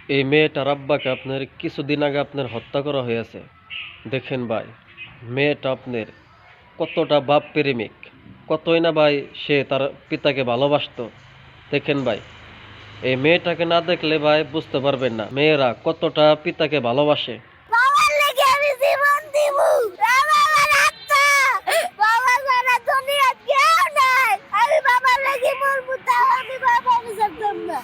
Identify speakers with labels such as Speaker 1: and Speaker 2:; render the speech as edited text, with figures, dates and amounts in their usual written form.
Speaker 1: এই মেয়েটার আব্বাকে আপনার কিছুদিন আগে আপনার হত্যা করা হয়েছে। দেখেন ভাই, মেয়েটা আপনার কতটা বাপ প্রেমিক, কতই না ভাই সে তার পিতাকে ভালোবাসতো। দেখেন ভাই, এই মেয়েটাকে না দেখলে ভাই বুঝতে পারবেন না মেয়েরা কতটা পিতাকে ভালোবাসে।
Speaker 2: বাবার লেগে আমি জীবন দিব। বাবা আমার আত্মা। বাবা ছাড়া দুনিয়ার কেউ নাই। আমি বাবার লেগে মরবো, তাও আমি বাবাকে ছাড়তাম না।